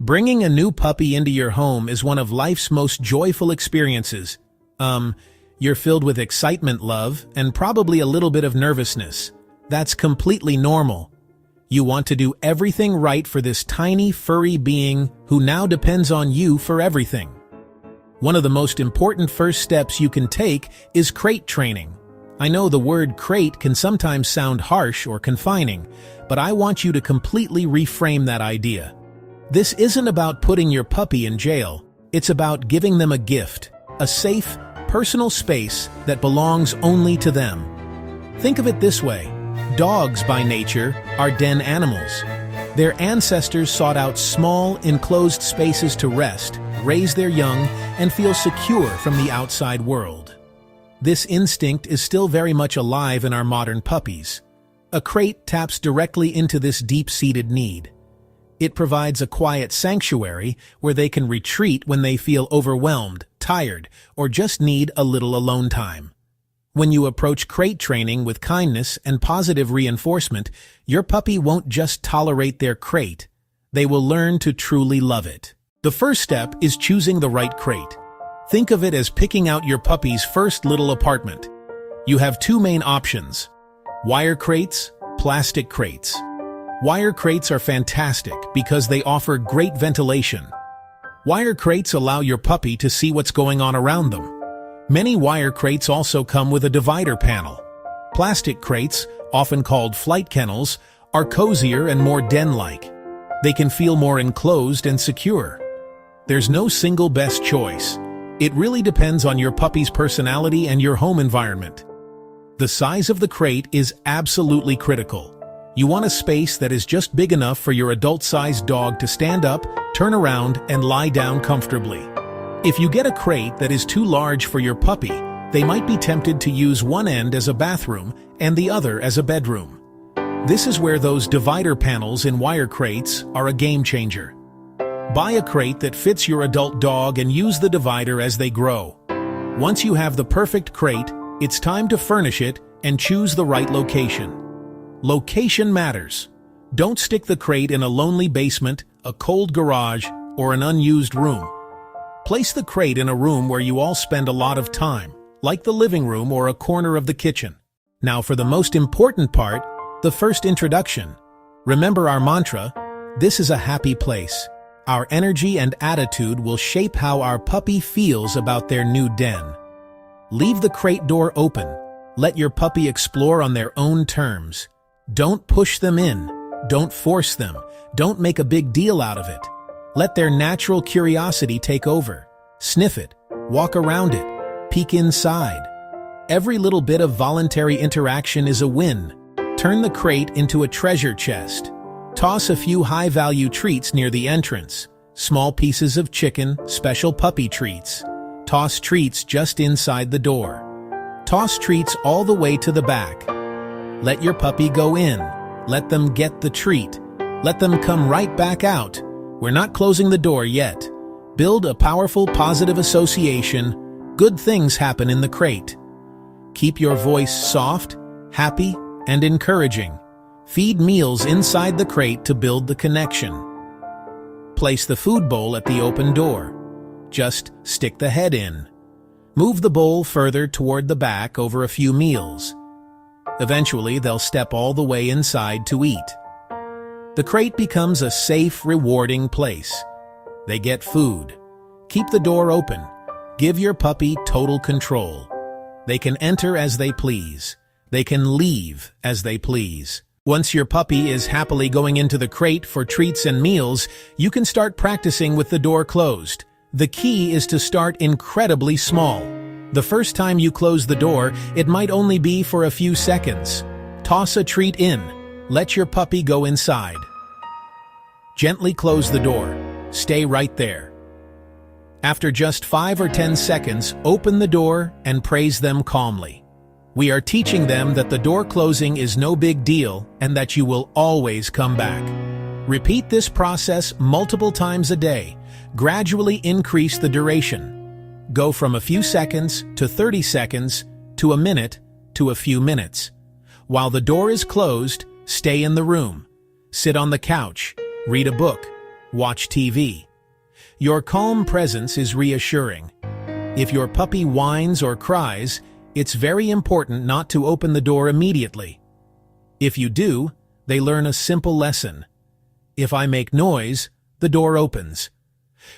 Bringing a new puppy into your home is one of life's most joyful experiences. You're filled with excitement, love, and probably a little bit of nervousness. That's completely normal. You want to do everything right for this tiny, furry being who now depends on you for everything. One of the most important first steps you can take is crate training. I know the word crate can sometimes sound harsh or confining, but I want you to completely reframe that idea. This isn't about putting your puppy in jail. It's about giving them a gift, a safe, personal space that belongs only to them. Think of it this way. Dogs, by nature, are den animals. Their ancestors sought out small, enclosed spaces to rest, raise their young, and feel secure from the outside world. This instinct is still very much alive in our modern puppies. A crate taps directly into this deep-seated need. It provides a quiet sanctuary where they can retreat when they feel overwhelmed, tired, or just need a little alone time. When you approach crate training with kindness and positive reinforcement, your puppy won't just tolerate their crate. They will learn to truly love it. The first step is choosing the right crate. Think of it as picking out your puppy's first little apartment. You have two main options: wire crates, plastic crates. Wire crates are fantastic because they offer great ventilation. Wire crates allow your puppy to see what's going on around them. Many wire crates also come with a divider panel. Plastic crates, often called flight kennels, are cozier and more den-like. They can feel more enclosed and secure. There's no single best choice. It really depends on your puppy's personality and your home environment. The size of the crate is absolutely critical. You want a space that is just big enough for your adult-sized dog to stand up, turn around, and lie down comfortably. If you get a crate that is too large for your puppy, they might be tempted to use one end as a bathroom and the other as a bedroom. This is where those divider panels in wire crates are a game changer. Buy a crate that fits your adult dog and use the divider as they grow. Once you have the perfect crate, it's time to furnish it and choose the right location. Location matters. Don't stick the crate in a lonely basement, a cold garage, or an unused room. Place the crate in a room where you all spend a lot of time, like the living room or a corner of the kitchen. Now for the most important part, the first introduction. Remember our mantra, this is a happy place. Our energy and attitude will shape how our puppy feels about their new den. Leave the crate door open. Let your puppy explore on their own terms. Don't push them in. Don't force them. Don't make a big deal out of it. Let their natural curiosity take over. Sniff it. Walk around it. Peek inside. Every little bit of voluntary interaction is a win. Turn the crate into a treasure chest. Toss a few high-value treats near the entrance. Small pieces of chicken, special puppy treats. Toss treats just inside the door. Toss treats all the way to the back. Let your puppy go in. Let them get the treat. Let them come right back out. We're not closing the door yet. Build a powerful positive association. Good things happen in the crate. Keep your voice soft, happy, and encouraging. Feed meals inside the crate to build the connection. Place the food bowl at the open door. Just stick the head in. Move the bowl further toward the back over a few meals. Eventually, they'll step all the way inside to eat. The crate becomes a safe, rewarding place. They get food. Keep the door open. Give your puppy total control. They can enter as they please. They can leave as they please. Once your puppy is happily going into the crate for treats and meals, you can start practicing with the door closed. The key is to start incredibly small. The first time you close the door, it might only be for a few seconds. Toss a treat in. Let your puppy go inside. Gently close the door. Stay right there. After just 5 or 10 seconds, open the door and praise them calmly. We are teaching them that the door closing is no big deal and that you will always come back. Repeat this process multiple times a day. Gradually increase the duration. Go from a few seconds to 30 seconds to a minute to a few minutes. While the door is closed, stay in the room. Sit on the couch, read a book, watch TV. Your calm presence is reassuring. If your puppy whines or cries, it's very important not to open the door immediately. If you do, they learn a simple lesson. If I make noise, the door opens.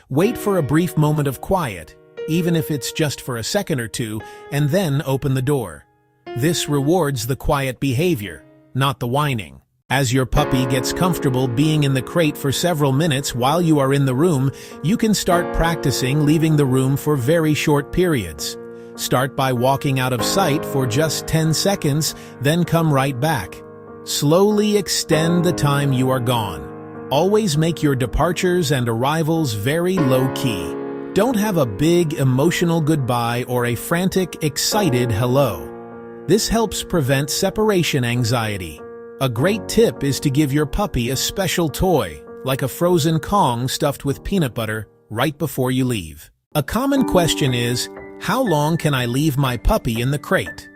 Wait for a brief moment of quiet, even if it's just for a second or two, and then open the door. This rewards the quiet behavior, not the whining. As your puppy gets comfortable being in the crate for several minutes while you are in the room, you can start practicing leaving the room for very short periods. Start by walking out of sight for just 10 seconds, then come right back. Slowly extend the time you are gone. Always make your departures and arrivals very low-key. Don't have a big emotional goodbye or a frantic, excited hello. This helps prevent separation anxiety. A great tip is to give your puppy a special toy, like a frozen Kong stuffed with peanut butter, right before you leave. A common question is, how long can I leave my puppy in the crate?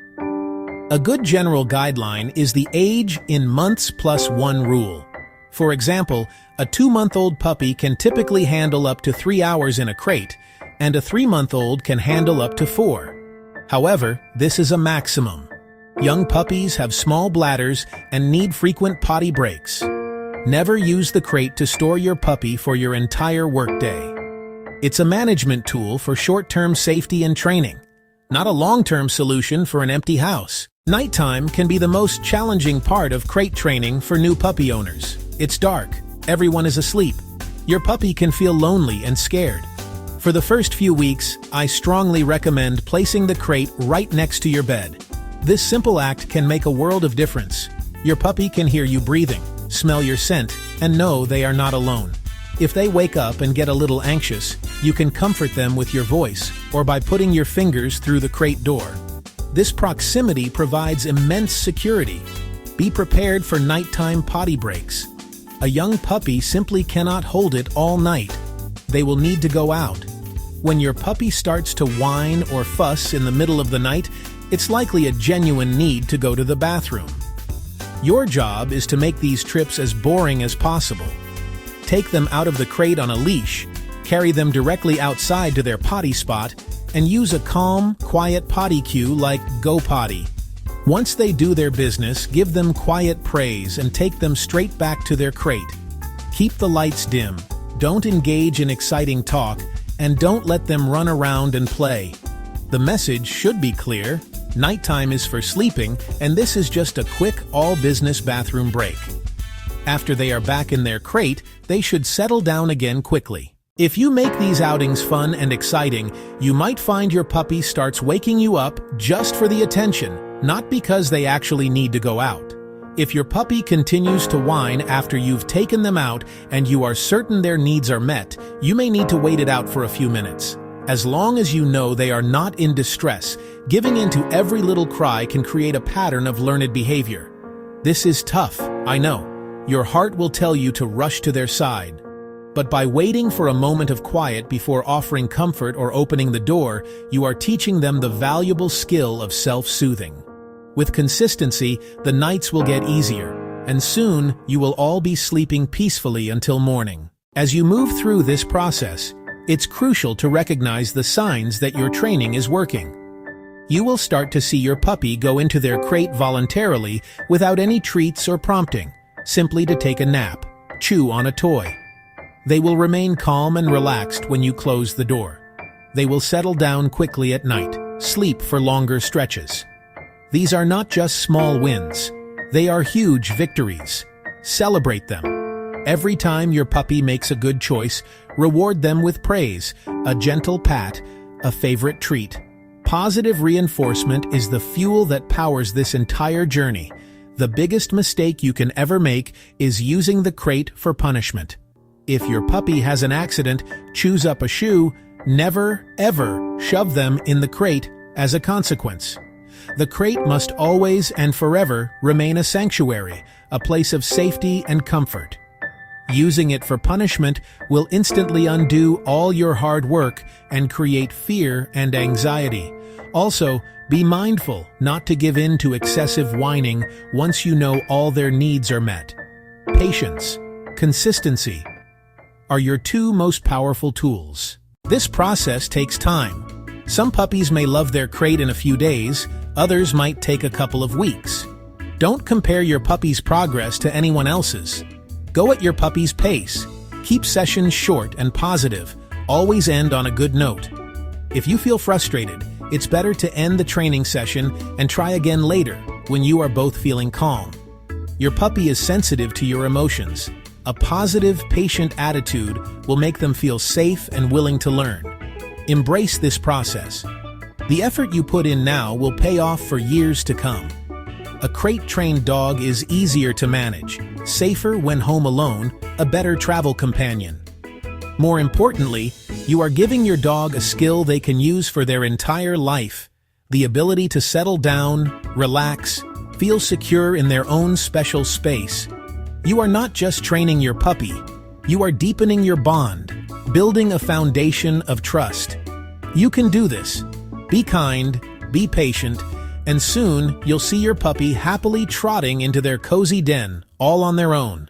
A good general guideline is the age in months plus 1 rule. For example, a 2-month-old puppy can typically handle up to 3 hours in a crate, and a 3-month-old can handle up to 4. However, this is a maximum. Young puppies have small bladders and need frequent potty breaks. Never use the crate to store your puppy for your entire workday. It's a management tool for short-term safety and training, not a long-term solution for an empty house. Nighttime can be the most challenging part of crate training for new puppy owners. It's dark, everyone is asleep. Your puppy can feel lonely and scared. For the first few weeks, I strongly recommend placing the crate right next to your bed. This simple act can make a world of difference. Your puppy can hear you breathing, smell your scent, and know they are not alone. If they wake up and get a little anxious, you can comfort them with your voice or by putting your fingers through the crate door. This proximity provides immense security. Be prepared for nighttime potty breaks. A young puppy simply cannot hold it all night. They will need to go out. When your puppy starts to whine or fuss in the middle of the night, it's likely a genuine need to go to the bathroom. Your job is to make these trips as boring as possible. Take them out of the crate on a leash, carry them directly outside to their potty spot, and use a calm, quiet potty cue like "Go Potty." Once they do their business, give them quiet praise and take them straight back to their crate. Keep the lights dim, don't engage in exciting talk, and don't let them run around and play. The message should be clear: nighttime is for sleeping, and this is just a quick, all-business bathroom break. After they are back in their crate, they should settle down again quickly. If you make these outings fun and exciting, you might find your puppy starts waking you up just for the attention, not because they actually need to go out. If your puppy continues to whine after you've taken them out and you are certain their needs are met, you may need to wait it out for a few minutes. As long as you know they are not in distress, giving in to every little cry can create a pattern of learned behavior. This is tough, I know. Your heart will tell you to rush to their side. But by waiting for a moment of quiet before offering comfort or opening the door, you are teaching them the valuable skill of self-soothing. With consistency, the nights will get easier, and soon you will all be sleeping peacefully until morning. As you move through this process, it's crucial to recognize the signs that your training is working. You will start to see your puppy go into their crate voluntarily without any treats or prompting, simply to take a nap, chew on a toy. They will remain calm and relaxed when you close the door. They will settle down quickly at night, sleep for longer stretches. These are not just small wins. They are huge victories. Celebrate them. Every time your puppy makes a good choice, reward them with praise, a gentle pat, a favorite treat. Positive reinforcement is the fuel that powers this entire journey. The biggest mistake you can ever make is using the crate for punishment. If your puppy has an accident, chews up a shoe, never, ever shove them in the crate as a consequence. The crate must always and forever remain a sanctuary, a place of safety and comfort. Using it for punishment will instantly undo all your hard work and create fear and anxiety. Also, be mindful not to give in to excessive whining once you know all their needs are met. Patience, consistency are your two most powerful tools. This process takes time. Some puppies may love their crate in a few days, others might take a couple of weeks. Don't compare your puppy's progress to anyone else's. Go at your puppy's pace. Keep sessions short and positive. Always end on a good note. If you feel frustrated, it's better to end the training session and try again later when you are both feeling calm. Your puppy is sensitive to your emotions. A positive, patient attitude will make them feel safe and willing to learn. Embrace this process. The effort you put in now will pay off for years to come. A crate-trained dog is easier to manage, safer when home alone, a better travel companion. More importantly, you are giving your dog a skill they can use for their entire life, the ability to settle down, relax, feel secure in their own special space. You are not just training your puppy, you are deepening your bond, building a foundation of trust. You can do this. Be kind, be patient, and soon you'll see your puppy happily trotting into their cozy den, all on their own.